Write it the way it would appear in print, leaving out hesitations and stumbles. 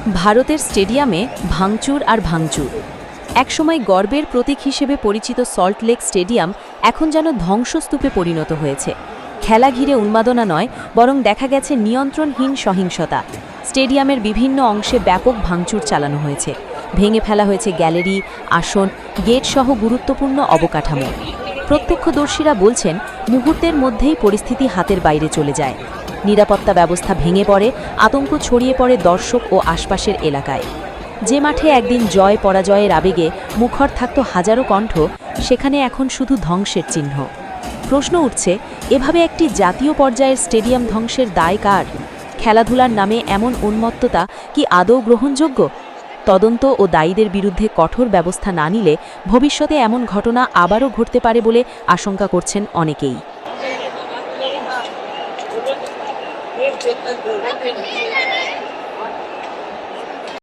ভারতের স্টেডিয়ামে ভাঙচুর আর ভাঙচুর। একসময় গর্বের প্রতীক হিসেবে পরিচিত সল্টলেক স্টেডিয়াম এখন যেন ধ্বংসস্তূপে পরিণত হয়েছে। খেলা ঘিরে উন্মাদনা নয়, বরং দেখা গেছে নিয়ন্ত্রণহীন সহিংসতা। স্টেডিয়ামের বিভিন্ন অংশে ব্যাপক ভাঙচুর চালানো হয়েছে। ভেঙে ফেলা হয়েছে গ্যালারি, আসন, গেট সহ গুরুত্বপূর্ণ অবকাঠামো। প্রত্যক্ষদর্শীরা বলছেন, মুহূর্তের মধ্যেই পরিস্থিতি হাতের বাইরে চলে যায়। নিরাপত্তা ব্যবস্থা ভেঙে পড়ে, আতঙ্ক ছড়িয়ে পড়ে দর্শক ও আশপাশের এলাকায়। যে মাঠে একদিন জয় পরাজয়ের আবেগে মুখর থাকত হাজারো কণ্ঠ, সেখানে এখন শুধু ধ্বংসের চিহ্ন। প্রশ্ন উঠছে, এভাবে একটি জাতীয় পর্যায়ের স্টেডিয়াম ধ্বংসের দায় কার? খেলাধুলার নামে এমন উন্মত্ততা কি আদৌ গ্রহণযোগ্য? তদন্ত ও দায়ীদের বিরুদ্ধে কঠোর ব্যবস্থা না নিলে ভবিষ্যতে এমন ঘটনা আবারও ঘটতে পারে বলে আশঙ্কা করছেন অনেকেই। Thank you.